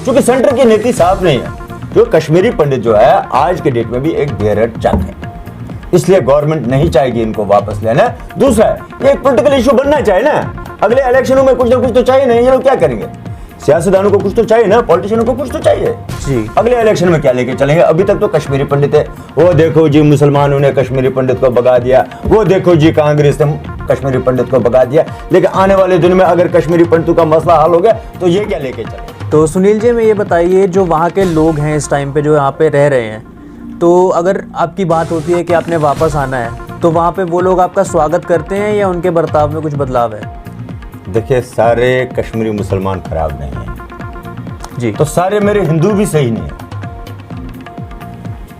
क्योंकि सेंटर की नीति साफ नहीं है। जो कश्मीरी पंडित जो है आज के डेट में भी एक बेयरड चक है, इसलिए गवर्नमेंट नहीं चाहेगी इनको वापस लेना। दूसरा ये एक पॉलिटिकल इशू बनना चाहिए ना, अगले इलेक्शनों में कुछ ना कुछ तो चाहिए नहीं, ये लोग क्या करेंगे? सियासतदानों को कुछ तो चाहिए ना, पॉलिटिशियनों को कुछ तो चाहिए जी। अगले इलेक्शन में क्या लेके चलेंगे? अभी तक तो कश्मीरी पंडित है, वो देखो जी मुसलमानों ने कश्मीरी पंडित को भगा दिया, वो देखो जी कांग्रेस ने कश्मीरी पंडित को भगा दिया, लेकिन आने वाले दिन में अगर कश्मीरी पंडितों का मसला हल हो गया तो ये क्या लेके चले? तो सुनील जी में ये बताइए, जो वहाँ के लोग हैं इस टाइम पे जो यहाँ पे रह रहे हैं, तो अगर आपकी बात होती है कि आपने वापस आना है तो वहाँ पे वो लोग आपका स्वागत करते हैं या उनके बर्ताव में कुछ बदलाव है? देखिए सारे कश्मीरी मुसलमान खराब नहीं है जी। तो सारे मेरे हिंदू भी सही नहीं है,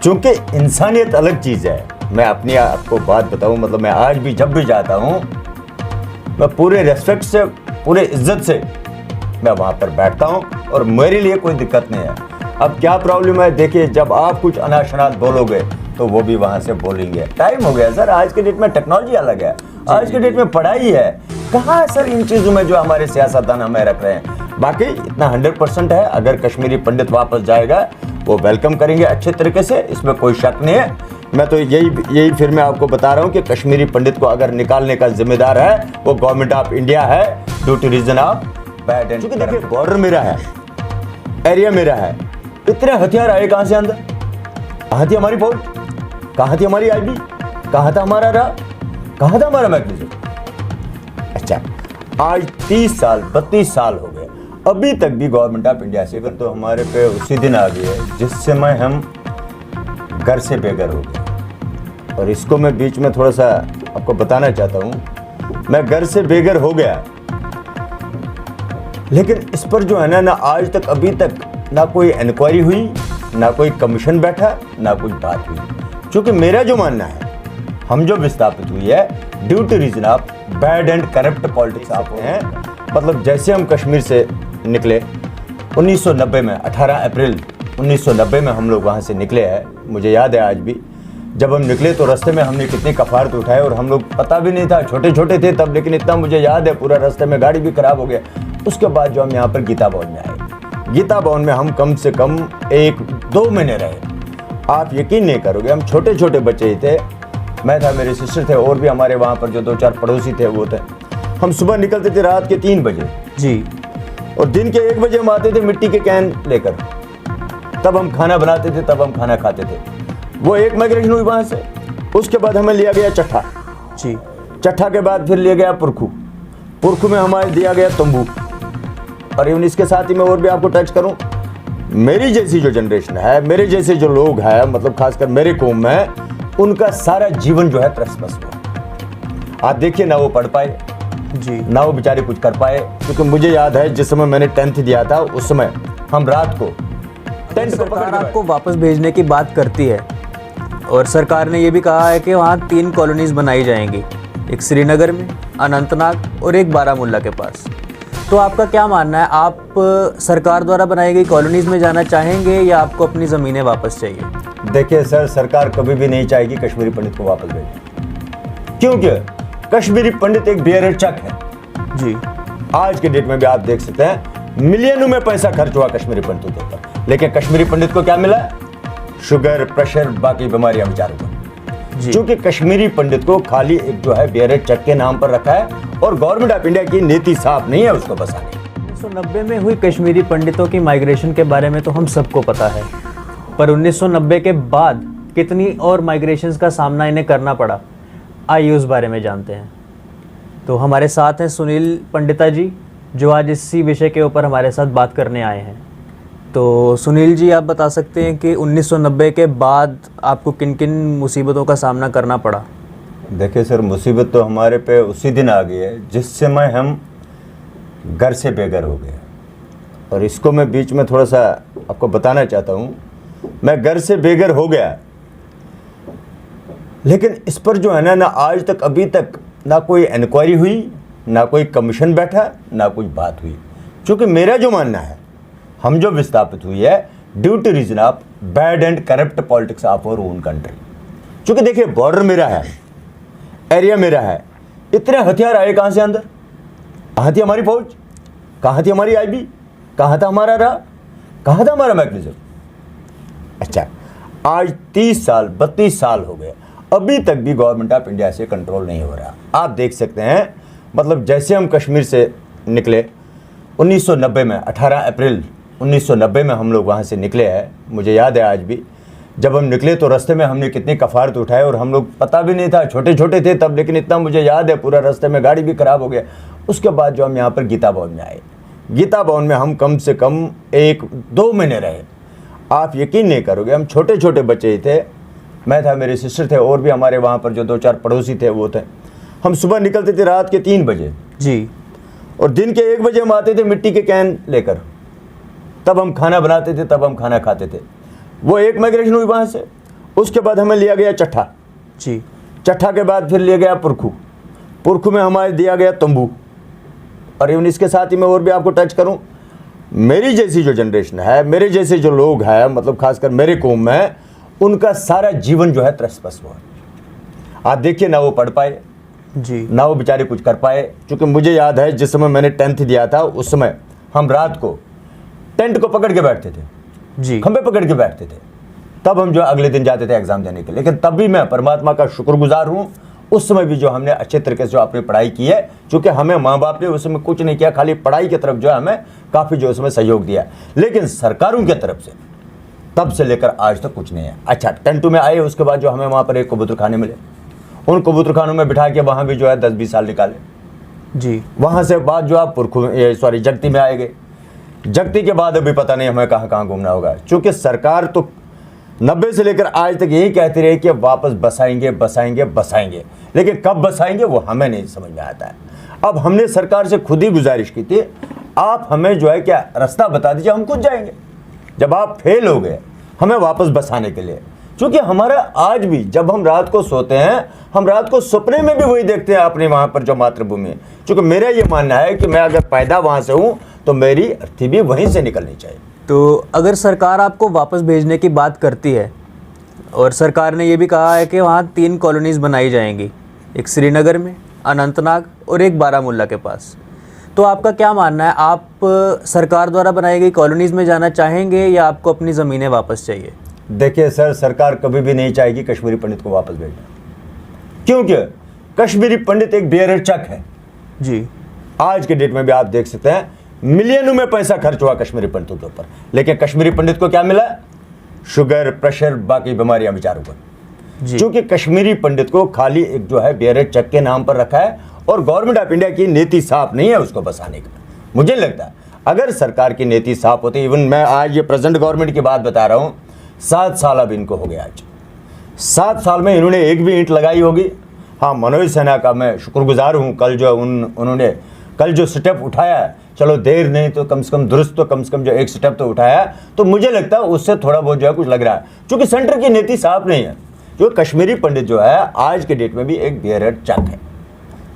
क्योंकि इंसानियत अलग चीज है। मैं अपनी आपको बात बताऊं, मतलब मैं आज भी जब भी जाता हूं मैं पूरे रेस्पेक्ट से, पूरे इज्जत से मैं वहां पर बैठता हूं और मेरे लिए कोई दिक्कत नहीं है। अब क्या प्रॉब्लम है, देखिए जब आप कुछ अनाशनात बोलोगे तो वो भी वहां से बोलेंगे। टाइम हो गया सर, आज के डेट में टेक्नोलॉजी अलग है, आज के डेट में पढ़ाई है। कहाँ सर इन चीजों में जो हमारे सियासतदान हमें रख रहे हैं। बाकी इतना 100% है, अगर कश्मीरी पंडित वापस जाएगा वो वेलकम करेंगे अच्छे तरीके से, इसमें कोई शक नहीं है। मैं तो यही फिर मैं आपको बता रहा हूँ कि कश्मीरी पंडित को अगर निकालने का जिम्मेदार है वो गवर्नमेंट ऑफ इंडिया है, due to reason of bad and. क्योंकि देखिए बॉर्डर मेरा है, एरिया मेरा है, इतने हथियार आए कहां से अंदर? कहां थी हमारी फौज? कहां थी हमारी आईबी? कहां था हमारा रा? कहां था हमारा मैकेनिज्म? अच्छा, आज 30 साल 32 साल हो गए, अभी तक भी गवर्नमेंट ऑफ इंडिया से तो हमारे पे उसी दिन आ गई है जिस समय हम घर से बेघर हो गए। और इसको मैं बीच में थोड़ा सा आपको बताना चाहता हूं, मैं घर से बेघर हो गया, लेकिन इस पर जो है ना आज तक अभी तक ना कोई इंक्वायरी हुई, ना कोई कमीशन बैठा, ना कोई बात हुई। क्योंकि मेरा जो मानना है, हम जो विस्थापित हुई है due to reason of bad and corrupt politics आप हैं। मतलब जैसे हम कश्मीर से निकले 1990 में, 18 अप्रैल 1990 में हम लोग वहाँ से निकले हैं। मुझे याद है आज भी, जब हम निकले तो रास्ते में हमने कितनी कफारत उठाए, और हम लोग पता भी नहीं था, छोटे छोटे थे तब, लेकिन इतना मुझे याद है पूरा रास्ते में गाड़ी भी खराब हो गया। उसके बाद जो हम यहाँ पर गीता भवन में आए, गीता भवन में हम कम से कम 1-2 महीने रहे। आप यकीन नहीं करोगे, हम छोटे छोटे बच्चे ही थे, मैं था, मेरे सिस्टर थे, और भी हमारे वहाँ पर जो 2-4 पड़ोसी थे वो थे। हम सुबह निकलते थे रात के 3 बजे जी, और दिन के 1 बजे हम आते थे मिट्टी के कैन लेकर, तब हम खाना बनाते थे, तब हम खाना खाते थे। वो एक माइग्रेशन हुई वहाँ से। उसके बाद हमें लिया गया चट्ठा जी, चट्ठा के बाद फिर लिया गया पुरखू, पुरखू में हमारे दिया गया तंबू। और इवन इसके साथ ही मैं और भी आपको टच करूं, मेरी जैसी जो जनरेशन है, मेरे जैसे जो लोग हैं, मतलब खासकर मेरे कौम में, उनका सारा जीवन जो है त्रस्त-बस हुआ। आप देखिए ना वो पढ़ पाए जी, ना वो बेचारे कुछ कर पाए। क्योंकि मुझे याद है जिस समय मैंने 10th दिया था, उस समय हम रात को टेंट को पकड़ सरकार के आपको वापस भेजने की बात करती है, और सरकार ने ये भी कहा है कि वहाँ 3 कॉलोनीज बनाई जाएंगी, एक श्रीनगर में, अनंतनाग और एक बारामुल्ला के पास। तो आपका क्या मानना है, आप सरकार द्वारा बनाई गई कॉलोनीज में जाना चाहेंगे या आपको अपनी ज़मीनें वापस चाहिए? देखिए सर, सरकार कभी भी नहीं चाहेगी कश्मीरी पंडित को वापस भेजना, क्योंकि कश्मीरी पंडित एक बेयरड चक है जी। आज के डेट में भी आप देख सकते हैं, मिलियनों में पैसा खर्च हुआ कश्मीरी पंडितों के ऊपर, लेकिन कश्मीरी पंडित को क्या मिला? शुगर, प्रेशर, बाकी बीमारियां बेचारों को। क्योंकि कश्मीरी पंडित को खाली एक जो है बेयरड चक के नाम पर रखा है, और गवर्नमेंट ऑफ इंडिया की नीति साफ नहीं है उसको बसाने। 1990 में हुई कश्मीरी पंडितों की माइग्रेशन के बारे में तो हम सबको पता है, पर 1990 के बाद कितनी और माइग्रेशंस का सामना इन्हें करना पड़ा, आइए उस बारे में जानते हैं। तो हमारे साथ हैं सुनील पंडिता जी, जो आज इसी विषय के ऊपर हमारे साथ बात करने आए हैं। तो सुनील जी, आप बता सकते हैं कि 1990 के बाद आपको किन किन मुसीबतों का सामना करना पड़ा? देखिए सर, मुसीबत तो हमारे पे उसी दिन आ गई है जिस समय हम घर से बेघर हो गए। और इसको मैं बीच में थोड़ा सा आपको बताना चाहता हूँ, मैं घर से बेघर हो गया, लेकिन इस पर जो है ना आज तक अभी तक ना कोई इंक्वायरी हुई, ना कोई कमीशन बैठा, ना कोई बात हुई। क्योंकि मेरा जो मानना है, हम जो विस्थापित हुई है due to reason of bad and corrupt politics of our own country. क्योंकि देखिए बॉर्डर मेरा है, एरिया मेरा है, इतने हथियार आए कहां से अंदर? कहां थी हमारी फौज? कहां थी हमारी आईबी? कहां था हमारा रा? कहाँ था हमारा मैकेनिज्म? अच्छा, आज 30 साल 32 साल हो गए, अभी तक भी गवर्नमेंट ऑफ इंडिया से कंट्रोल नहीं हो रहा। आप देख सकते हैं, मतलब जैसे हम कश्मीर से निकले 1990 में, 18 अप्रैल 1990 में हम लोग वहाँ से निकले हैं। मुझे याद है आज भी, जब हम निकले तो रास्ते में हमने कितनी कफारत उठाए, और हम लोग पता भी नहीं था, छोटे छोटे थे तब, लेकिन इतना मुझे याद है पूरा रास्ते में गाड़ी भी ख़राब हो गया। उसके बाद जो हम यहाँ पर गीता भवन में आए, गीता भवन में हम कम से कम 1-2 महीने रहे। आप यकीन नहीं करोगे, हम छोटे छोटे बच्चे ही थे, मैं था, मेरे सिस्टर थे, और भी हमारे वहाँ पर जो 2-4 पड़ोसी थे वो थे। हम सुबह निकलते थे रात के 3 बजे जी, और दिन के 1 बजे हम आते थे मिट्टी के कैन लेकर। तब हम खाना बनाते थे, तब हम खाना खाते थे। वो एक माइग्रेशन हुई वहाँ से। उसके बाद हमें लिया गया चट्ठा जी, चट्ठा के बाद फिर लिया गया पुरखू, पुरखू में हमारे दिया गया तंबू। और इवन इसके साथ ही मैं और भी आपको टच करूं, मेरी जैसी जो जनरेशन है, मेरे जैसे जो लोग हैं, मतलब खासकर मेरे कौम में, उनका सारा जीवन जो है त्रस्त हुआ। आप देखिए, ना वो पढ़ पाए जी, ना वो बेचारे कुछ कर पाए। क्योंकि मुझे याद है जिस समय मैंने 10th दिया था, उस समय हम रात को टेंट को पकड़ के बैठते थे जी, खंबे पकड़ के बैठते थे। तब हम जो अगले दिन जाते थे एग्जाम देने के लिए। लेकिन तब भी मैं परमात्मा का शुक्रगुजार हूँ, उस समय भी जो हमने अच्छे तरीके से जो अपनी पढ़ाई की है, क्योंकि हमें माँ बाप ने उस समय कुछ नहीं किया, खाली पढ़ाई की तरफ जो है हमें काफ़ी जो उसमें सहयोग दिया। लेकिन सरकारों की तरफ से तब से लेकर आज तक कुछ नहीं है। अच्छा, 10 में आए, उसके बाद जो हमें वहाँ पर एक कबूतर खाने मिले, उन कबूतर खानों में बिठा के वहाँ भी जो है 10-20 साल निकाले जी। वहाँ से बाद जो आप जगती में आए गए। जगती के बाद अभी पता नहीं हमें कहाँ कहाँ घूमना होगा, क्योंकि सरकार तो 90 से लेकर आज तक यही कहती रही कि वापस बसाएंगे बसाएंगे बसाएंगे, लेकिन कब बसाएंगे वो हमें नहीं समझ में आता है। अब हमने सरकार से खुद ही गुजारिश की थी, आप हमें जो है क्या रास्ता बता दीजिए, हम खुद जाएंगे। जब आप फेल हो गए हमें वापस बसाने के लिए, क्योंकि हमारा आज भी जब हम रात को सोते हैं, हम रात को सपने में भी वही देखते हैं अपने वहाँ पर जो मातृभूमि है। क्योंकि मेरा ये मानना है कि मैं अगर पैदा वहाँ से हूँ तो मेरी अर्थी भी वहीं से निकलनी चाहिए। तो अगर सरकार आपको वापस भेजने की बात करती है, और सरकार ने ये भी कहा है कि वहाँ 3 कॉलोनीज़ बनाई जाएंगी, एक श्रीनगर में, अनंतनाग और एक बारामूला के पास, तो आपका क्या मानना है? आप सरकार द्वारा बनाई गई कॉलोनीज़ में जाना चाहेंगे या आपको अपनी ज़मीनें वापस चाहिए? देखिए सर, सरकार कभी भी नहीं चाहेगी कश्मीरी पंडित को वापस भेजना, क्योंकि कश्मीरी पंडित एक बेरचक है जी। आज के डेट में भी आप देख सकते हैं, मिलियनों में पैसा खर्च हुआ कश्मीरी पंडितों के ऊपर, लेकिन कश्मीरी पंडित को क्या मिला? शुगर, प्रेशर, बाकी बीमारियां बेचारों को। क्योंकि कश्मीरी पंडित को खाली एक जो है बेरचक के नाम पर रखा है, और गवर्नमेंट ऑफ इंडिया की नीति साफ नहीं है उसको बसाने का। मुझे लगता है अगर सरकार की नीति साफ होती, इवन मैं आज ये प्रेजेंट गवर्नमेंट की बात बता रहा हूँ, 7 साल अब इनको हो गया। आज 7 साल में इन्होंने एक भी ईंट लगाई होगी? हाँ, मनोज सिन्हा का मैं शुक्रगुजार हूँ। कल जो उन्होंने कल जो स्टेप उठाया, चलो देर नहीं तो कम से कम दुरुस्त, तो कम से कम जो एक स्टेप तो उठाया, तो मुझे लगता है उससे थोड़ा बहुत जो है कुछ लग रहा है। क्योंकि सेंटर की नीति साफ नहीं है, जो कश्मीरी पंडित जो है आज के डेट में भी एक बेरचक है,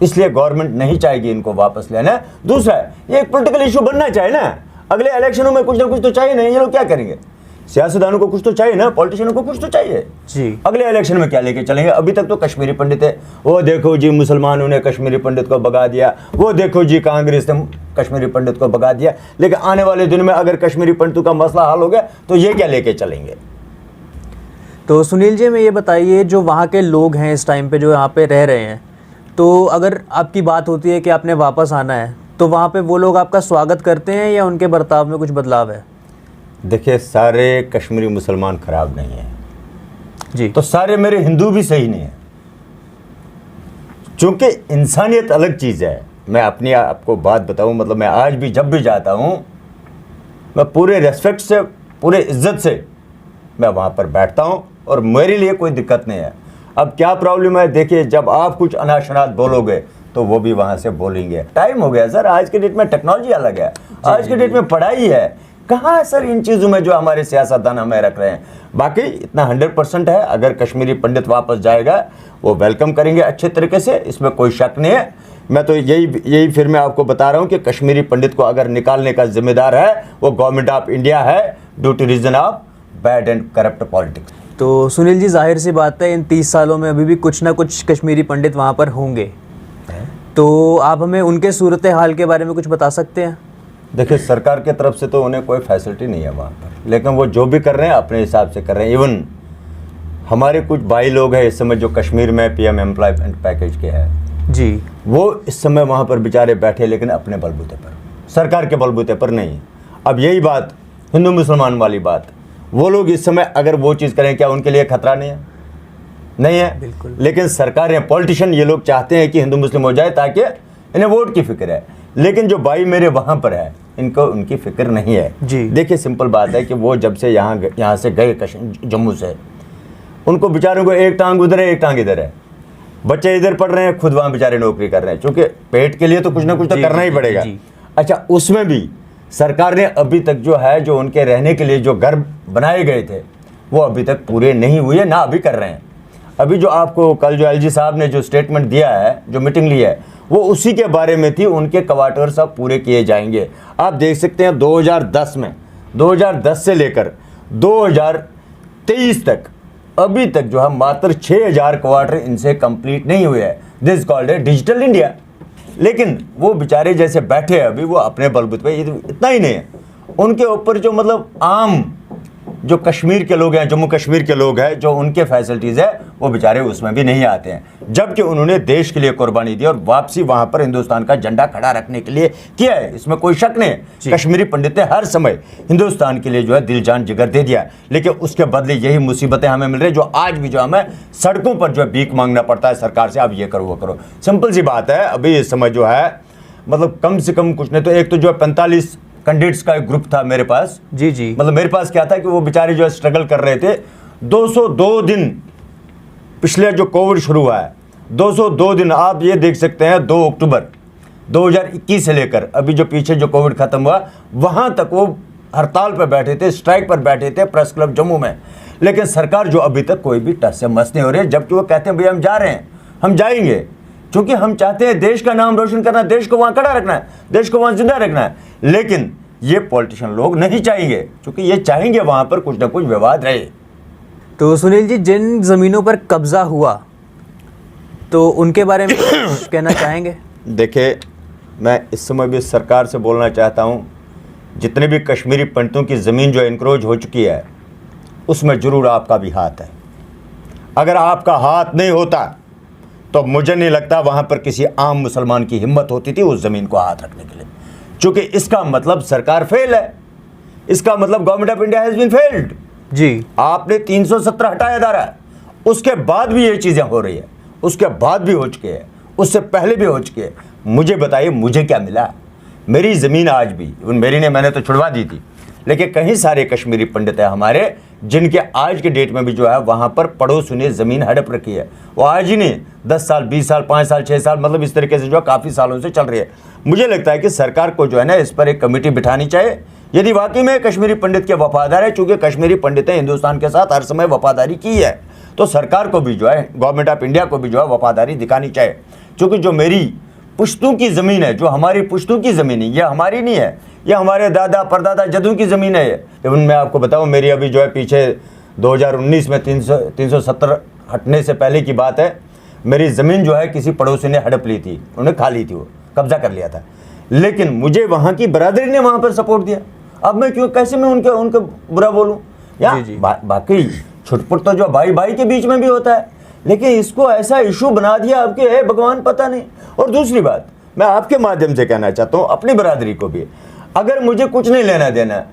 इसलिए गवर्नमेंट नहीं चाहेगी इनको वापस लेना। दूसरा, ये एक पॉलिटिकल इशू बनना चाहिए ना, अगले इलेक्शनों में कुछ ना कुछ तो चाहिए नहीं, ये लोग क्या करेंगे? सियासतदानों को कुछ तो चाहिए ना, पॉलिटिशियनों को कुछ तो चाहिए जी। अगले इलेक्शन में क्या लेके चलेंगे? अभी तक तो कश्मीरी पंडित है, वो देखो जी मुसलमानों ने कश्मीरी पंडित को भगा दिया, वो देखो जी कांग्रेस ने कश्मीरी पंडित को भगा दिया, लेकिन आने वाले दिन में अगर कश्मीरी पंडितों का मसला हल हो गया तो ये क्या लेके चलेंगे? तो सुनील जी, मैं ये बताइए, जो वहाँ के लोग हैं इस टाइम पे जो यहाँ पे रह रहे हैं, तो अगर आपकी बात होती है कि आपने वापस आना है, तो वहाँ पे वो लोग आपका स्वागत करते हैं या उनके बर्ताव में कुछ बदलाव है? देखिए, सारे कश्मीरी मुसलमान खराब नहीं है जी, तो सारे मेरे हिंदू भी सही नहीं है, क्योंकि इंसानियत अलग चीज़ है। मैं अपनी आपको बात बताऊं, मतलब मैं आज भी जब भी जाता हूं, मैं पूरे रेस्पेक्ट से, पूरे इज्जत से मैं वहां पर बैठता हूं, और मेरे लिए कोई दिक्कत नहीं है। अब क्या प्रॉब्लम है, देखिए, जब आप कुछ अनाशनात बोलोगे तो वो भी वहां से बोलेंगे। टाइम हो गया सर, आज के डेट में टेक्नोलॉजी अलग है, आज के डेट में पढ़ाई है। कहाँ सर इन चीज़ों में जो हमारे सियासतदान हमें रख रहे हैं? बाकी इतना 100% है, अगर कश्मीरी पंडित वापस जाएगा वो वेलकम करेंगे अच्छे तरीके से, इसमें कोई शक नहीं है। मैं तो यही फिर मैं आपको बता रहा हूँ कि कश्मीरी पंडित को अगर निकालने का जिम्मेदार है वो गवर्नमेंट ऑफ इंडिया है, due to reason of bad and corrupt politics. तो सुनील जी, जाहिर सी बात है, इन 30 सालों में अभी भी कुछ ना कुछ कश्मीरी पंडित वहाँ पर होंगे, तो आप हमें उनके सूरत हाल के बारे में कुछ बता सकते हैं? देखिए सरकार के तरफ से तो उन्हें कोई फैसिलिटी नहीं है वहाँ पर, लेकिन वो जो भी कर रहे हैं अपने हिसाब से कर रहे हैं। इवन हमारे कुछ भाई लोग हैं इस समय जो कश्मीर में पीएम एम्प्लॉयमेंट पैकेज के हैं जी, वो इस समय वहाँ पर बेचारे बैठे, लेकिन अपने बलबूते पर, सरकार के बलबूते पर नहीं। अब यही बात हिंदू मुसलमान वाली बात, वो लोग इस समय अगर वो चीज़ करें क्या उनके लिए खतरा नहीं है? नहीं है बिल्कुल। लेकिन सरकारें, पॉलिटिशियन ये लोग चाहते हैं कि हिंदू मुस्लिम हो जाए ताकि इन्हें वोट की फिक्र है। लेकिन जो भाई मेरे वहाँ पर है इनको उनकी फिक्र नहीं है जी। देखिए सिंपल बात है कि वो जब से यहाँ से गए जम्मू से, उनको बेचारों को एक टांग उधर है एक टांग इधर है। बच्चे इधर पढ़ रहे हैं, खुद वहाँ बेचारे नौकरी कर रहे हैं, क्योंकि पेट के लिए तो कुछ ना कुछ तो करना ही पड़ेगा। अच्छा, उसमें भी सरकार ने अभी तक जो है, जो उनके रहने के लिए जो घर बनाए गए थे वो अभी तक पूरे नहीं हुए, ना अभी कर रहे हैं। अभी जो आपको कल जो एलजी साहब ने जो स्टेटमेंट दिया है, जो मीटिंग ली है, वो उसी के बारे में थी। उनके क्वार्टर सब पूरे किए जाएंगे। आप देख सकते हैं 2010 से लेकर 2023 तक अभी तक जो है मात्र 6000 क्वार्टर इनसे कंप्लीट नहीं हुए हैं। दिस कॉल्ड है डिजिटल इंडिया। लेकिन वो बेचारे जैसे बैठे हैं अभी, वो अपने बलबूते पे, इतना ही नहीं है उनके ऊपर जो मतलब आम जो कश्मीर के लोग हैं, जम्मू कश्मीर के लोग हैं, जो उनके फैसिलिटीज़ है वो बेचारे उसमें भी नहीं आते हैं। जबकि उन्होंने देश के लिए कुर्बानी दी और वापसी वहाँ पर हिंदुस्तान का झंडा खड़ा रखने के लिए किया है, इसमें कोई शक नहीं। कश्मीरी पंडित ने हर समय हिंदुस्तान के लिए जो है दिल जान जिगर दे दिया, लेकिन उसके बदले यही मुसीबतें हमें मिल रही है, जो आज भी जो हमें सड़कों पर जो है भीख मांगना पड़ता है सरकार से, अब ये करो वो करो। सिंपल सी बात है, अभी इस समय जो है मतलब कम से कम कुछ नहीं तो एक तो जो है 45 कैंडिडेट्स का एक ग्रुप था मेरे पास। जी जी, मतलब मेरे पास क्या था कि वो बेचारे जो है स्ट्रगल कर रहे थे। 202 दिन पिछले जो कोविड शुरू हुआ है, 202 दिन आप ये देख सकते हैं। 2 अक्टूबर 2021 से लेकर अभी जो पीछे जो कोविड खत्म हुआ, वहां तक वो हड़ताल पर बैठे थे, स्ट्राइक पर बैठे थे प्रेस क्लब जम्मू में। लेकिन सरकार जो अभी तक कोई भी टस से मस नहीं हो रही है, जबकि वो कहते हैं भैया हम जा रहे हैं, हम जाएंगे, क्योंकि हम चाहते हैं देश का नाम रोशन करना, देश को वहां खड़ा रखना है, देश को वहां जिंदा रखना है। लेकिन ये पॉलिटिशियन लोग नहीं चाहेंगे, क्योंकि ये चाहेंगे वहां पर कुछ ना कुछ विवाद रहे। तो सुनील जी, जिन जमीनों पर कब्जा हुआ तो उनके बारे में कुछ कहना चाहेंगे? देखिए, मैं इस समय भी सरकार से बोलना चाहता हूं, जितने भी कश्मीरी पंडितों की ज़मीन जो इनक्रोच हो चुकी है उसमें ज़रूर आपका भी हाथ है। अगर आपका हाथ नहीं होता तो मुझे नहीं लगता वहाँ पर किसी आम मुसलमान की हिम्मत होती थी उस ज़मीन को हाथ रखने के लिए, क्योंकि इसका मतलब सरकार फेल है, इसका मतलब government of India has been failed. जी, आपने 317 हटाया धारा, उसके बाद भी ये चीज़ें हो रही है, उसके बाद भी हो चुके हैं, उससे पहले भी हो चुके हैं। मुझे बताइए मुझे क्या मिला? मेरी ज़मीन आज भी, मैंने तो छुड़वा दी थी, लेकिन कई सारे कश्मीरी पंडित हैं हमारे जिनके आज के डेट में भी जो है वहाँ पर पड़ोसियों ने ज़मीन हड़प रखी है। वो आज ही नहीं, 10 साल 20 साल 5 साल 6 साल, मतलब इस तरीके से जो है काफ़ी सालों से चल रही है। मुझे लगता है कि सरकार को जो है ना इस पर एक कमेटी बिठानी चाहिए, यदि वाकई में कश्मीरी पंडित के वफादार है, चूँकि कश्मीरी पंडित ने हिंदुस्तान के साथ हर समय वफादारी की है, तो सरकार को भी जो है, गवर्नमेंट ऑफ इंडिया को भी जो है वफादारी दिखानी चाहिए। क्योंकि जो मेरी पुश्तों की ज़मीन है, जो हमारी पुश्तों की ज़मीन है, ये हमारी नहीं है, ये हमारे दादा परदादा जदों की ज़मीन है। इवन मैं आपको बताऊं, मेरी अभी जो है पीछे 2019 में 370 हटने से पहले की बात है, मेरी ज़मीन जो है किसी पड़ोसी ने हड़प ली थी, उन्होंने खा ली थी, वो कब्जा कर लिया था। लेकिन मुझे वहाँ की बरादरी ने वहाँ पर सपोर्ट दिया। अब मैं कैसे मैं उनके बुरा बोलूँ? या बाकी छुटपुट तो जो भाई भाई के बीच में भी होता है, लेकिन इसको ऐसा इशू बना दिया आपके है भगवान पता नहीं। और दूसरी बात मैं आपके माध्यम से कहना चाहता हूँ अपनी बरादरी को भी, अगर मुझे कुछ नहीं लेना देना है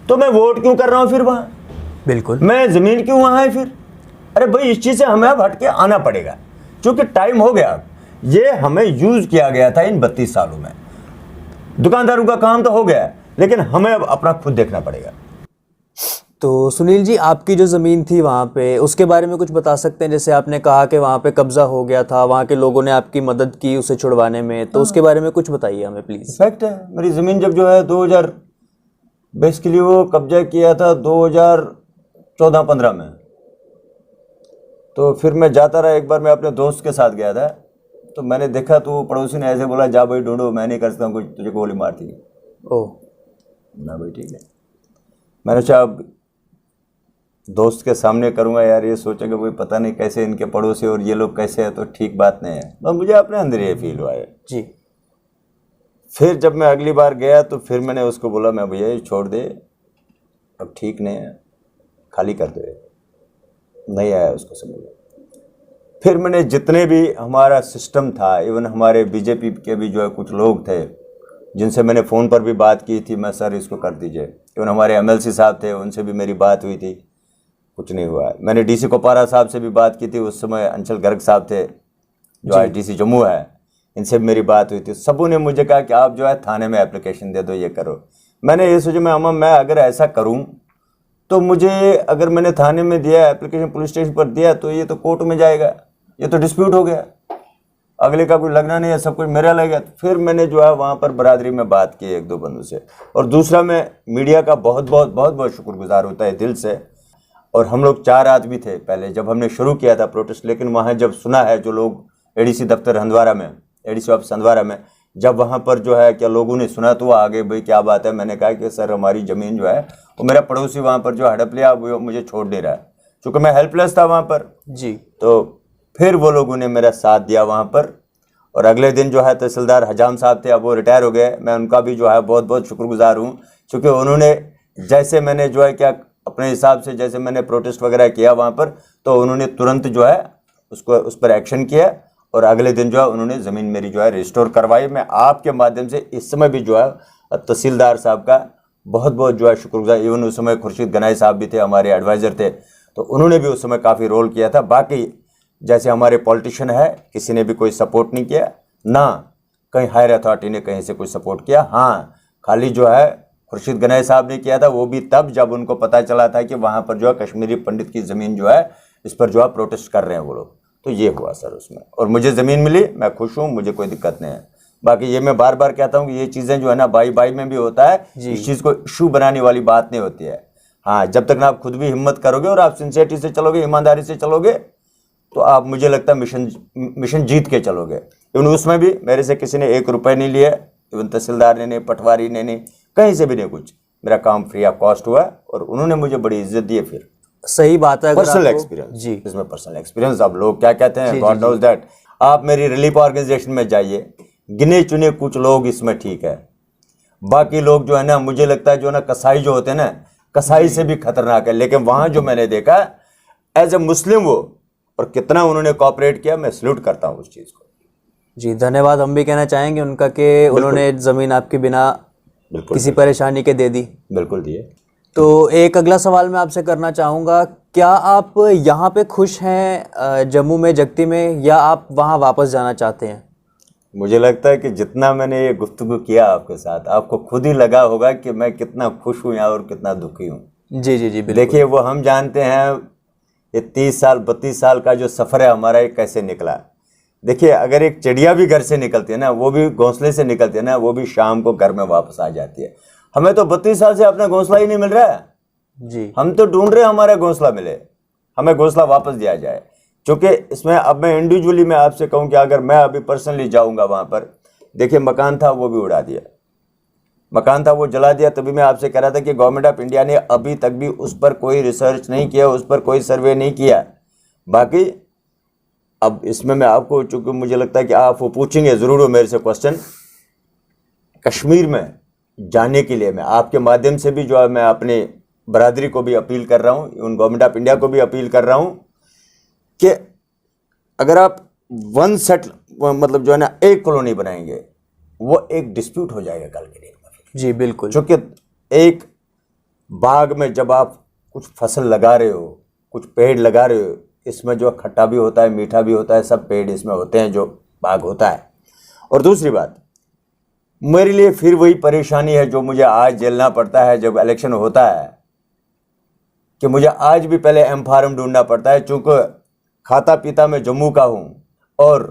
तो मैं वोट क्यों कर रहा हूँ फिर वहाँ? बिल्कुल, मैं ज़मीन क्यों वहाँ है फिर? अरे भाई, इस चीज़ से हमें अब हट के आना पड़ेगा, क्योंकि टाइम हो गया। ये हमें यूज़ किया गया था इन 32 सालों में, दुकानदारों का काम तो हो गया, लेकिन हमें अब अपना खुद देखना पड़ेगा। तो सुनील जी, आपकी जो ज़मीन थी वहाँ पे, उसके बारे में कुछ बता सकते हैं? जैसे आपने कहा कि वहाँ पे कब्ज़ा हो गया था, वहाँ के लोगों ने आपकी मदद की उसे छुड़वाने में, तो उसके बारे में कुछ बताइए हमें प्लीज़। फैक्ट है, मेरी ज़मीन जब जो है 2000 बेसिकली वो कब्जा किया था 2014-15 में, तो फिर मैं जाता रहा। एक बार मैं अपने दोस्त के साथ गया था, तो मैंने देखा तो पड़ोसी ने ऐसे बोला, जा भाई ढूंढो, मैं नहीं कर सकता हूँ कुछ, तुझे गोली मार दी। ओह, ना भाई ठीक है। मैंने सोचा अब दोस्त के सामने करूँगा यार, ये सोचेंगे भाई पता नहीं कैसे इनके पड़ोसी और ये लोग कैसे हैं, तो ठीक बात नहीं है। तो मुझे अपने अंदर ये फील हुआ है जी। फिर जब मैं अगली बार गया तो फिर मैंने उसको बोला, मैं भैया ये छोड़ दे, अब ठीक नहीं है, खाली कर दो। नहीं आया उसको समझ। फिर मैंने जितने भी हमारा सिस्टम था, इवन हमारे बीजेपी के भी जो है कुछ लोग थे जिनसे मैंने फ़ोन पर भी बात की थी, मैं सर इसको कर दीजिए। इवन हमारे एमएलसी साहब थे, उनसे भी मेरी बात हुई थी, कुछ नहीं हुआ। मैंने डीसी कोपारा साहब से भी बात की थी, उस समय अंचल गर्ग साहब थे जो आज डीसी जम्मू है, इनसे भी मेरी बात हुई थी। सबों ने मुझे कहा कि आप जो है थाने में एप्लीकेशन दे दो, ये करो। मैंने ये सोचा, मैं अगर ऐसा करूं तो मुझे, अगर मैंने थाने में दिया एप्लीकेशन, पुलिस स्टेशन पर दिया, तो ये तो कोर्ट में जाएगा, ये तो डिस्प्यूट हो गया, अगले का कोई लगना नहीं है, सब कुछ मेरा लगेगा। फिर मैंने जो है वहाँ पर बरादरी में बात की एक दो बंदों से। और दूसरा, मैं मीडिया का बहुत बहुत बहुत बहुत शुक्रगुजार होता है दिल से। और हम लोग 4 आदमी थे पहले जब हमने शुरू किया था प्रोटेस्ट, लेकिन वहाँ जब सुना है जो लोग एडीसी दफ्तर हंदवारा में, एडीसी ऑफिस हंदवारा में, जब वहाँ पर जो है क्या लोगों ने सुना तो वो आगे, भाई क्या बात है। मैंने कहा कि सर हमारी ज़मीन जो है, वो मेरा पड़ोसी वहाँ पर जो हड़प लिया, वो मुझे छोड़ दे रहा है, चूँकि मैं हेल्पलेस था वहाँ पर जी। तो फिर वो लोगों ने मेरा साथ दिया वहाँ पर। और अगले दिन जो है तहसीलदार हजाम साहब थे, अब वो रिटायर हो गए, मैं उनका भी जो है बहुत बहुत शुक्रगुजार हूँ, क्योंकि उन्होंने, जैसे मैंने जो है क्या अपने हिसाब से जैसे मैंने प्रोटेस्ट वगैरह किया वहाँ पर, तो उन्होंने तुरंत जो है उसको उस पर एक्शन किया। और अगले दिन जो है उन्होंने ज़मीन मेरी जो है रिस्टोर करवाई। मैं आपके माध्यम से इस समय भी जो है तहसीलदार साहब का बहुत बहुत जो है शुक्रगुजार। इवन उस समय खुर्शीद गनाई साहब भी थे, हमारे एडवाइज़र थे, तो उन्होंने भी उस समय काफ़ी रोल किया था। बाकी जैसे हमारे पॉलिटिशियन है, किसी ने भी कोई सपोर्ट नहीं किया, ना कहीं हायर अथॉरिटी ने कहीं से कोई सपोर्ट किया। हाँ, खाली जो है खुर्शीद गनाई साहब ने किया था, वो भी तब जब उनको पता चला था कि वहाँ पर जो है कश्मीरी पंडित की ज़मीन जो है, इस पर जो है प्रोटेस्ट कर रहे हैं वो लोग, तो ये हुआ सर उसमें। और मुझे ज़मीन मिली, मैं खुश हूँ, मुझे कोई दिक्कत नहीं है। बाकी ये मैं बार बार कहता हूँ कि ये चीज़ें जो है ना भाई भाई में भी होता है, इस चीज़ को इशू बनाने वाली बात नहीं होती है। हाँ, जब तक ना आप खुद भी हिम्मत करोगे और आप सिंसियरिटी से चलोगे, ईमानदारी से चलोगे, तो आप, मुझे लगता है मिशन जीत के चलोगे। इवन उसमें भी मेरे से किसी ने 1 रुपये नहीं लिया, इवन तहसीलदार ने नहीं, पटवारी ने नहीं, कहीं से भी नहीं कुछ। मेरा काम फ्री ऑफ कॉस्ट हुआ और उन्होंने मुझे बड़ी इज्जत दी है। फिर सही बात है, पर्सनल एक्सपीरियंस जी, इसमें पर्सनल एक्सपीरियंस। अब लोग क्या कहते हैं, गॉड नोज दैट। आप मेरी रिलीफ ऑर्गेनाइजेशन में जाइए, गिने चुने कुछ लोग इसमें ठीक है, बाकी लोग जो है ना, मुझे लगता है जो ना कसाई जो होते हैं ना, कसाई से भी खतरनाक है। लेकिन वहाँ जो मैंने देखा एज ए मुस्लिम वो, और कितना उन्होंने कोऑपरेट किया, मैं सल्यूट करता हूँ उस चीज़ को। जी, धन्यवाद हम भी कहना चाहेंगे उनका कि उन्होंने ज़मीन आपके बिना किसी परेशानी के दे दी। बिल्कुल दिए। तो एक अगला सवाल मैं आपसे करना चाहूँगा, क्या आप यहाँ पे खुश हैं जम्मू में, जगती में, या आप वहाँ वापस जाना चाहते हैं? मुझे लगता है कि जितना मैंने ये गुफ्तगू किया आपके साथ, आपको खुद ही लगा होगा कि मैं कितना खुश हूँ यहाँ और कितना दुखी हूँ। जी जी जी, बिल्कुल। देखिए, वो हम जानते हैं ये 30 साल 32 साल का जो सफ़र है हमारा, ये कैसे निकला। देखिए, अगर एक चिड़िया भी घर से निकलती है ना, वो भी घोंसले से निकलती है ना, वो भी शाम को घर में वापस आ जाती है। हमें तो 32 साल से अपना घोंसला ही नहीं मिल रहा है जी। हम तो ढूंढ रहे हैं हमारा घोंसला मिले, हमें घोंसला वापस दिया जाए। क्योंकि इसमें अब मैं इंडिविजुअली मैं आपसे कहूँ कि अगर मैं अभी पर्सनली जाऊँगा वहाँ पर, देखिए मकान था वो भी उड़ा दिया, मकान था वो जला दिया। तभी मैं आपसे कह रहा था कि गवर्नमेंट ऑफ इंडिया ने अभी तक भी उस पर कोई रिसर्च नहीं किया, उस पर कोई सर्वे नहीं किया। बाकी अब इसमें मैं आपको, चूँकि मुझे लगता है कि आप वो पूछेंगे ज़रूर हो मेरे से क्वेश्चन, कश्मीर में जाने के लिए मैं आपके माध्यम से भी जो है मैं अपनी बरादरी को भी अपील कर रहा हूँ, उन गवर्नमेंट ऑफ इंडिया को भी अपील कर रहा हूँ कि अगर आप वन सेट मतलब जो है ना एक कॉलोनी बनाएंगे, वो एक डिस्प्यूट हो जाएगा कल के दिन में। जी बिल्कुल। क्योंकि एक बाग में जब आप कुछ फसल लगा रहे हो, कुछ पेड़ लगा रहे हो, इसमें जो खट्टा भी होता है, मीठा भी होता है, सब पेड़ इसमें होते हैं जो बाग होता है। और दूसरी बात, मेरे लिए फिर वही परेशानी है जो मुझे आज झेलना पड़ता है जब इलेक्शन होता है, कि मुझे आज भी पहले एम फार्म ढूंढना पड़ता है। चूँकि खाता पीता मैं जम्मू का हूँ और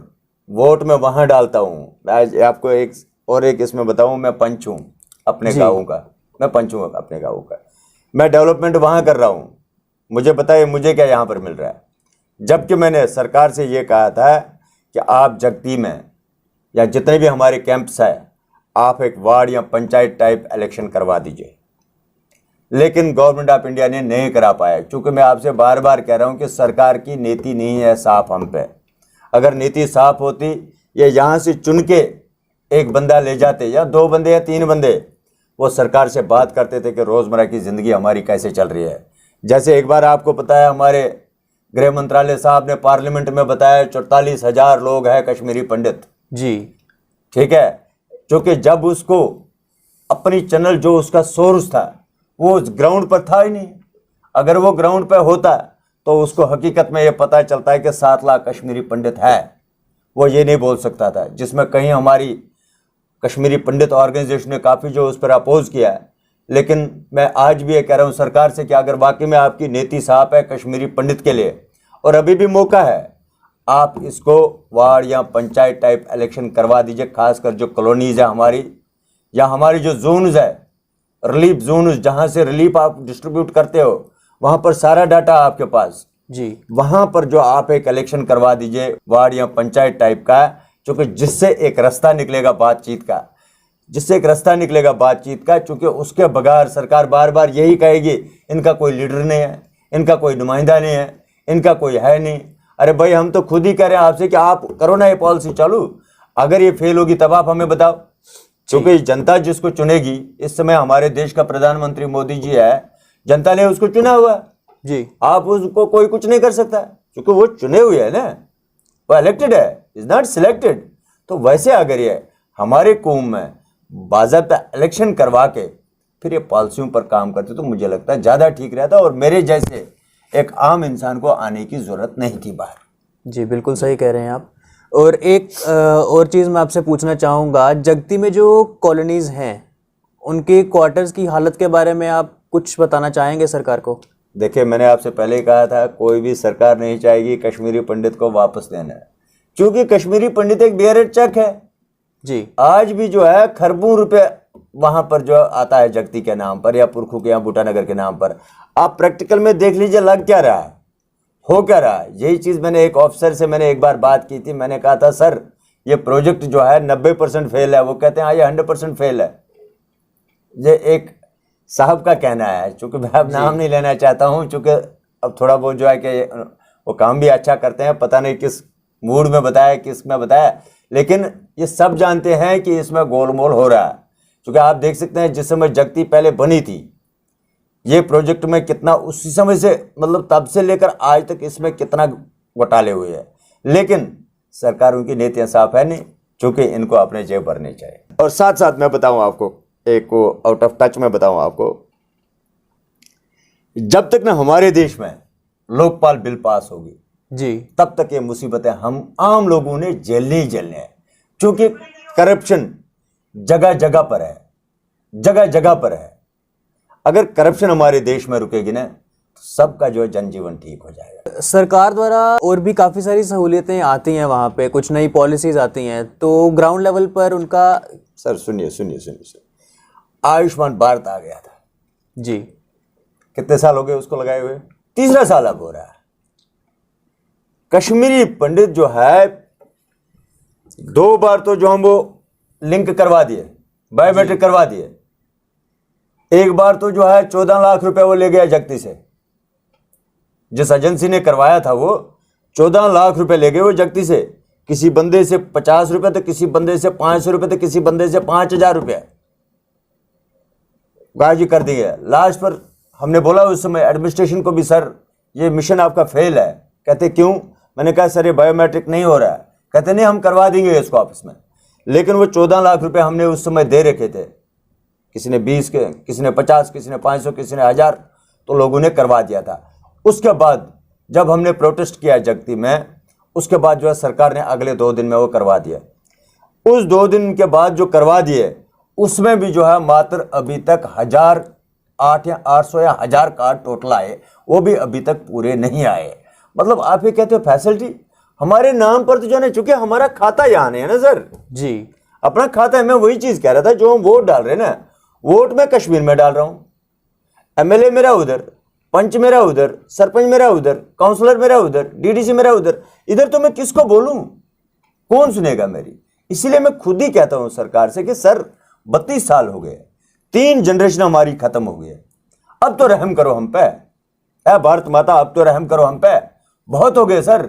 वोट मैं वहाँ डालता हूँ। आज आपको एक इसमें बताऊँ, मैं पंच हूँ अपने गाँव का, मैं पंच हूँ अपने गाँव का, मैं डेवलपमेंट वहाँ कर रहा हूँ। मुझे बताइए मुझे क्या यहाँ पर मिल रहा है, जबकि मैंने सरकार से ये कहा था कि आप जगती में या जितने भी हमारे कैंप्स हैं, आप एक वार्ड या पंचायत टाइप इलेक्शन करवा दीजिए। लेकिन गवर्नमेंट ऑफ इंडिया ने नहीं करा पाया। क्योंकि मैं आपसे बार बार कह रहा हूँ कि सरकार की नीति नहीं है साफ हम पे। अगर नीति साफ होती, ये यहाँ से चुन के एक बंदा ले जाते या 2 बंदे या 3 बंदे, वो सरकार से बात करते थे कि रोज़मर्रा की ज़िंदगी हमारी कैसे चल रही है। जैसे एक बार आपको पता है हमारे गृह मंत्रालय साहब ने पार्लियामेंट में बताया 44,000 लोग हैं कश्मीरी पंडित। जी। ठीक है, क्योंकि जब उसको अपनी चैनल जो उसका सोर्स था वो ग्राउंड पर था ही नहीं। अगर वो ग्राउंड पर होता तो उसको हकीकत में ये पता चलता है कि 7 लाख कश्मीरी पंडित है। वो ये नहीं बोल सकता था, जिसमें कहीं हमारी कश्मीरी पंडित ऑर्गेनाइजेशन ने काफ़ी जो उस पर अपोज किया है। लेकिन मैं आज भी ये कह रहा हूँ सरकार से कि अगर वाकई में आपकी नीति साफ है कश्मीरी पंडित के लिए, और अभी भी मौका है, आप इसको वार्ड या पंचायत टाइप इलेक्शन करवा दीजिए। खासकर जो कॉलोनीज़ है हमारी, या हमारी जो जोन्स है, रिलीफ जोन्स, जहाँ से रिलीफ आप डिस्ट्रीब्यूट करते हो, वहाँ पर सारा डाटा आपके पास जी। वहाँ पर जो आप एक इलेक्शन करवा दीजिए वार्ड या पंचायत टाइप का, क्योंकि जिससे एक रास्ता निकलेगा बातचीत का, चूँकि उसके बगैर सरकार बार बार यही कहेगी इनका कोई लीडर नहीं है, इनका कोई नुमाइंदा नहीं है, इनका कोई है नहीं। अरे भाई, हम तो खुद ही कह रहे हैं आपसे कि आप करो ना ये पॉलिसी चालू। अगर ये फेल होगी तब आप हमें बताओ, क्योंकि जनता जिसको चुनेगी, इस समय हमारे देश का प्रधानमंत्री मोदी जी है, जनता ने उसको चुना हुआ जी। आप उसको कोई कुछ नहीं कर सकता, क्योंकि वो चुने हुए है ना, वो इलेक्टेड है, इज नॉट सिलेक्टेड। तो वैसे अगर ये हमारे कौम में बाज़ाब्ता इलेक्शन करवा के फिर ये पॉलिसियों पर काम करते तो मुझे लगता है ज़्यादा ठीक रहता, और मेरे जैसे एक आम इंसान को आने की ज़रूरत नहीं थी बाहर। जी, बिल्कुल सही कह रहे हैं आप। और एक और चीज़ मैं आपसे पूछना चाहूँगा, जगती में जो कॉलोनीज़ हैं उनके क्वार्टर्स की हालत के बारे में आप कुछ बताना चाहेंगे सरकार को? देखिए, मैंने आपसे पहले ही कहा था, कोई भी सरकार नहीं चाहेगी कश्मीरी पंडित को वापस देना है, क्योंकि कश्मीरी पंडित एक बेयरेट चेक है जी। आज भी जो है खरबों रुपए वहां पर जो आता है जगती के नाम पर या पुरखू के या बूटानगर के नाम पर। आप प्रैक्टिकल में देख लीजिए लग क्या रहा है, हो क्या रहा है। यही चीज़ मैंने एक ऑफिसर से मैंने एक बार बात की थी, मैंने कहा था सर ये प्रोजेक्ट जो है 90% फेल है। वो कहते हैं हाँ ये 100% फेल है। ये एक साहब का कहना है, चूँकि मैं अब नाम नहीं लेना चाहता हूँ, चूँकि अब थोड़ा बहुत जो है कि वो काम भी अच्छा करते हैं, पता नहीं किस मूड में बताया किस में बताया, लेकिन ये सब जानते हैं कि इसमें गोलमोल हो रहा है। क्योंकि आप देख सकते हैं जिस समय जगती पहले बनी थी, ये प्रोजेक्ट में कितना उसी समय से मतलब तब से लेकर आज तक इसमें कितना घोटाले हुए हैं, लेकिन सरकार उनकी नीतियाँ साफ है नहीं, चूँकि इनको अपने जेब भरनी चाहिए। और साथ साथ मैं बताऊँ आपको एक को आउट ऑफ टच में बताऊँ आपको, जब तक ना हमारे देश में लोकपाल बिल पास होगी जी, तब तक ये मुसीबतें हम आम लोगों ने झेलनी ही झेलने हैं। क्योंकि करप्शन जगह जगह पर है, जगह जगह पर है। अगर करप्शन हमारे देश में रुकेगी ना तो सबका जो है जनजीवन ठीक हो जाएगा। सरकार द्वारा और भी काफ़ी सारी सहूलियतें आती हैं, वहाँ पे कुछ नई पॉलिसीज आती हैं, तो ग्राउंड लेवल पर उनका। सर सुनिए सुनिए सुनिए सुनिए, आयुष्मान भारत आ गया था जी, कितने साल हो गए उसको लगाए हुए, तीसरा साल अब हो रहा है। कश्मीरी पंडित जो है 2 बार तो जो हम वो लिंक करवा दिए, बायोमेट्रिक करवा दिए। एक बार तो जो है 14 लाख रुपए वो ले गया जगती से, जिस एजेंसी ने करवाया था वो 14 लाख रुपए ले गए वो जगती से। किसी बंदे से 50 रुपए तो किसी बंदे से 500 रुपए तो किसी बंदे से 5,000 रुपये गाजी कर दिए। लास्ट पर हमने बोला उस समय एडमिनिस्ट्रेशन को भी, सर ये मिशन आपका फेल है। कहते क्यों? मैंने कहा सर ये बायोमेट्रिक नहीं हो रहा है। कहते नहीं हम करवा देंगे इसको ऑफिस में। लेकिन वो 14 लाख रुपए हमने उस समय दे रखे थे, किसी ने 20 के, किसी ने 50, किसी ने 500, किसी ने 1000, तो लोगों ने करवा दिया था। उसके बाद जब हमने प्रोटेस्ट किया जगती में, उसके बाद जो है सरकार ने अगले 2 दिन में वो करवा दिया। उस 2 दिन के बाद जो करवा दिए उसमें भी जो है मात्र अभी तक 1008 या 800 या 1000 कार्ड टोटल आए, वो भी अभी तक पूरे नहीं आए। मतलब आप ये कहते हो फैसिलिटी हमारे नाम पर तो जो है, चूंकि हमारा खाता यहाँ नहीं है ना सर जी, अपना खाता है। मैं वही चीज़ कह रहा था, जो हम वोट डाल रहे हैं ना, वोट मैं कश्मीर में डाल रहा हूँ, एमएलए मेरा उधर, पंच मेरा उधर, सरपंच मेरा उधर, काउंसलर मेरा उधर, डीडीसी मेरा उधर। इधर तो मैं किसको बोलूँ, कौन सुनेगा मेरी? इसीलिए मैं खुद ही कहता हूँ सरकार से कि सर 32 साल हो गए, 3 जनरेशन हमारी खत्म हो गई, अब तो रहम करो हम पे। ऐ भारत माता अब तो रहम करो हम पे, बहुत हो गए सर,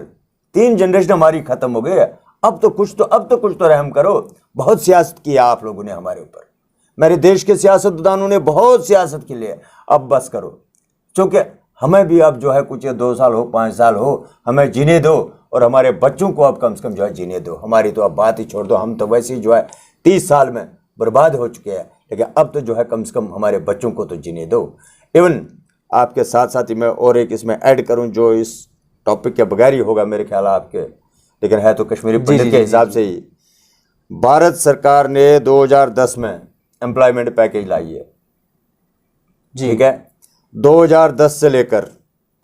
3 जनरेशन हमारी खत्म हो गई, अब तो कुछ तो रहम करो। बहुत सियासत की है आप लोगों ने हमारे ऊपर, मेरे देश के सियासतदानों ने बहुत सियासत की है। अब बस करो, क्योंकि हमें भी अब जो है कुछ 2 साल हो 5 साल हो, हमें जीने दो, और हमारे बच्चों को अब कम से कम जो है जीने दो। हमारी तो अब बात ही छोड़ दो, हम तो वैसे ही जो है 30 साल में बर्बाद हो चुके हैं, लेकिन अब तो जो है कम से कम हमारे बच्चों को तो जीने दो। इवन आपके साथ साथ ही मैं और एक इसमें ऐड करूं जो इस टॉपिक के बगैर ही होगा मेरे ख्याल आपके, लेकिन है तो कश्मीरी पंडित के हिसाब से ही। भारत सरकार ने 2010 में एम्प्लॉयमेंट पैकेज लाई है, ठीक है। 2010 से लेकर,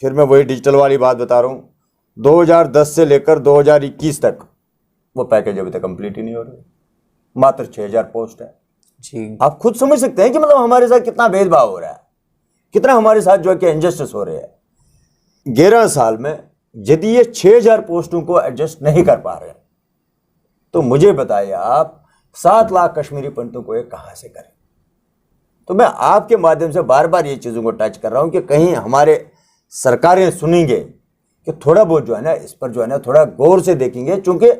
फिर मैं वही डिजिटल वाली बात बता रहा हूँ, 2010 से लेकर 2021 तक वो पैकेज अभी तक कंप्लीट ही नहीं हो रहा, मात्र 6000 पोस्ट है जी। आप खुद समझ सकते हैं कि मतलब हमारे साथ कितना भेदभाव हो रहा है, कितना हमारे साथ जो है कि इनजस्टिस हो रहे हैं। 11 साल में यदि ये 6000 पोस्टों को एडजस्ट नहीं कर पा रहे हैं, तो मुझे बताइए आप 7 लाख कश्मीरी पंडितों को ये कहां से करें। तो मैं आपके माध्यम से बार बार ये चीज़ों को टच कर रहा हूं कि कहीं हमारे सरकारें सुनेंगे कि थोड़ा बहुत जो है ना इस पर जो है ना थोड़ा गौर से देखेंगे, क्योंकि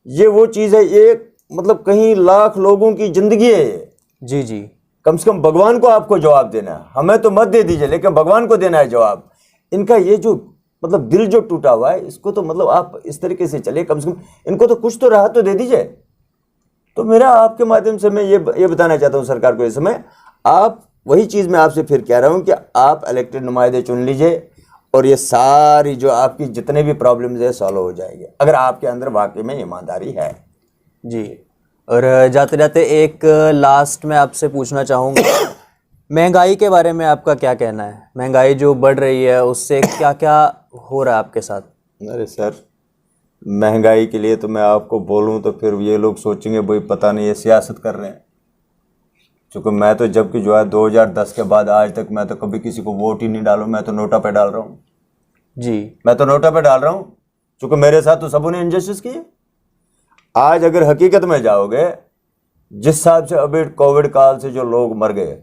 ये वो चीज़ है, ये मतलब कहीं लाख लोगों की जिंदगी है ये। जी जी। कम से कम भगवान को आपको जवाब देना है, हमें तो मत दे दीजिए, लेकिन भगवान को देना है जवाब। इनका ये जो मतलब दिल जो टूटा हुआ है, इसको तो मतलब आप इस तरीके से चले, कम से कम इनको तो कुछ तो राहत तो दे दीजिए। तो मेरा आपके माध्यम से मैं ये बताना चाहता हूँ सरकार को, इस समय आप वही चीज़ मैं आपसे फिर कह रहा हूँ कि आप इलेक्टेड नुमाइंदे चुन लीजिए, और ये सारी जो आपकी जितने भी प्रॉब्लम्स है सॉल्व हो जाएंगे, अगर आपके अंदर वाकई में ईमानदारी है जी। और जाते जाते एक लास्ट में आपसे पूछना चाहूँगा, महंगाई के बारे में आपका क्या कहना है? महंगाई जो बढ़ रही है उससे क्या क्या हो रहा है आपके साथ? अरे सर, महंगाई के लिए तो मैं आपको बोलूं तो फिर ये लोग सोचेंगे भाई पता नहीं ये सियासत कर रहे हैं, क्योंकि मैं तो जबकि जो है 2010 के बाद आज तक मैं तो कभी किसी को वोट ही नहीं डालूं, मैं तो नोटा पे डाल रहा हूँ जी। मैं तो नोटा पे डाल रहा हूँ, क्योंकि मेरे साथ तो सबों ने इनजस्टिस की है। आज अगर हकीकत में जाओगे, जिस हिसाब से अभी कोविड काल से जो लोग मर गए,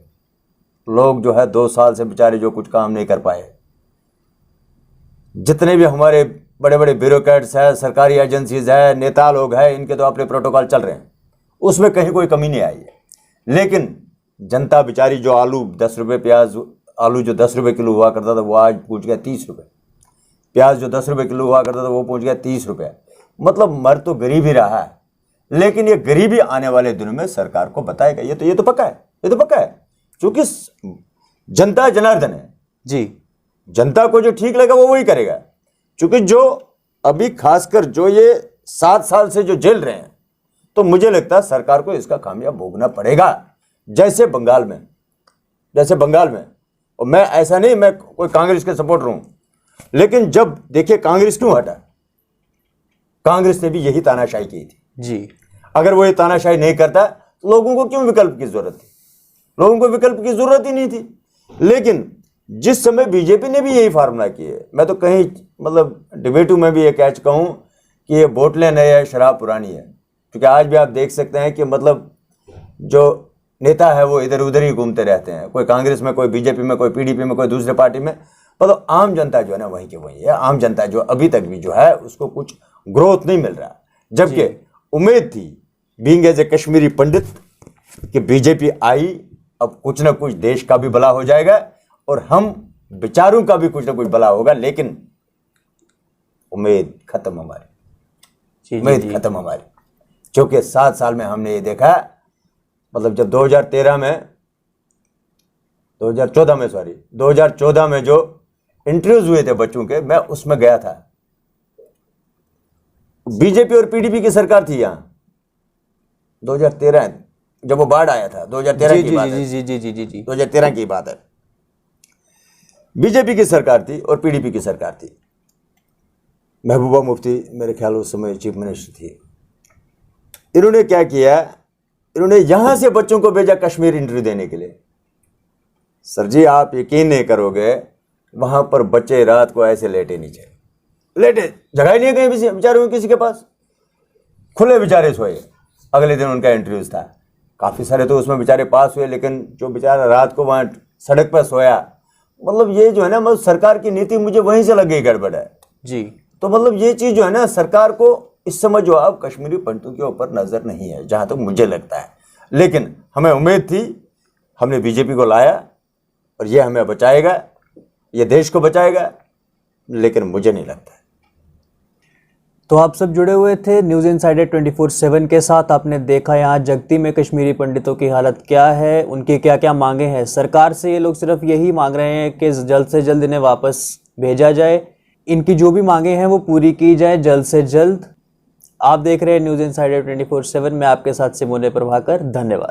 लोग जो है 2 साल से बेचारे जो कुछ काम नहीं कर पाए, जितने भी हमारे बड़े बड़े ब्यूरोक्रेट्स हैं, सरकारी एजेंसीज है, नेता लोग हैं, इनके तो अपने प्रोटोकॉल चल रहे हैं, उसमें कहीं कोई कमी नहीं आई है। लेकिन जनता बेचारी जो आलू 10 रुपये, प्याज आलू जो 10 रुपये किलो हुआ करता था वो आज पहुँच गया 30 रुपये, प्याज जो 10 रुपये किलो हुआ करता था वो पहुँच गया 30 रुपये। मतलब मर तो गरीब ही रहा है, लेकिन ये गरीबी आने वाले दिनों में सरकार को बताएगा, ये तो पक्का है, ये तो पक्का है, क्योंकि जनता जनार्दन है जी। जनता को जो ठीक लगेगा वो वही करेगा। क्योंकि जो अभी खासकर जो ये 7 साल से जो झेल रहे हैं, तो मुझे लगता है सरकार को इसका खामियाजा भोगना पड़ेगा, जैसे बंगाल में। और मैं ऐसा नहीं मैं कोई कांग्रेस के सपोर्टर हूं, लेकिन जब देखिए कांग्रेस क्यों हटा, कांग्रेस ने भी यही तानाशाही की थी जी। अगर वो ये तानाशाही नहीं करता तो लोगों को क्यों विकल्प की जरूरत थी, लोगों को विकल्प की जरूरत ही नहीं थी। लेकिन जिस समय बीजेपी ने भी यही फार्मूला किया है, मैं तो कहीं मतलब डिबेटों में भी ये कह चुका हूं कि ये बोतलें नई है, शराब पुरानी है। क्योंकि आज भी आप देख सकते हैं कि मतलब जो नेता है वो इधर उधर ही घूमते रहते हैं, कोई कांग्रेस में, कोई बीजेपी में, कोई पीडीपी में, कोई दूसरे पार्टी में। मतलब आम जनता जो है ना वहीं की वहीं है, आम जनता जो अभी तक भी जो है उसको कुछ ग्रोथ नहीं मिल रहा। जबकि उम्मीद थी बीइंग एज ए कश्मीरी पंडित कि बीजेपी आई, अब कुछ ना कुछ देश का भी भला हो जाएगा और हम विचारों का भी कुछ ना कुछ भला होगा। लेकिन उम्मीद खत्म हमारी, उम्मीद खत्म हमारी, क्योंकि 7 साल में हमने ये देखा, मतलब जब 2014 में जो इंटरव्यूज हुए थे बच्चों के, मैं उसमें गया था। बीजेपी और पीडीपी की सरकार थी यहाँ 2013 जब वो बाढ़ आया था, 2013 की बात है, जी 2013 की बात है। बीजेपी की सरकार थी और पीडीपी की सरकार थी। महबूबा मुफ्ती मेरे ख्याल उस समय चीफ मिनिस्टर थी। इन्होंने क्या किया, इन्होंने यहां से बच्चों को भेजा कश्मीर इंटरव्यू देने के लिए। सर जी आप यकीन नहीं करोगे, वहां पर बच्चे रात को ऐसे लेटे नीचे, लेटे, जगह ही नहीं है कहीं बेचारे किसी के पास, खुले बेचारे सोए। अगले दिन उनका इंटरव्यू था, काफ़ी सारे तो उसमें बेचारे पास हुए, लेकिन जो बेचारा रात को वहाँ सड़क पर सोया, मतलब ये जो है ना, मतलब सरकार की नीति मुझे वहीं से लग गई गड़बड़ है जी। तो मतलब ये चीज़ जो है ना, सरकार को इस समय जो आप कश्मीरी पंडितों के ऊपर नज़र नहीं है, जहाँ तक मुझे लगता है। लेकिन हमें उम्मीद थी, हमने बीजेपी को लाया और ये हमें बचाएगा, ये देश को बचाएगा, लेकिन मुझे नहीं लगता है। तो आप सब जुड़े हुए थे न्यूज़ इनसाइडर 24/7 के साथ। आपने देखा यहाँ जगती में कश्मीरी पंडितों की हालत क्या है, उनकी क्या क्या मांगे हैं। सरकार से ये लोग सिर्फ यही मांग रहे हैं कि जल्द से जल्द इन्हें वापस भेजा जाए, इनकी जो भी मांगे हैं वो पूरी की जाए जल्द से जल्द। आप देख रहे हैं न्यूज़ इनसाइडर 24/7 में आपके साथ सिमोने प्रभाकर। धन्यवाद।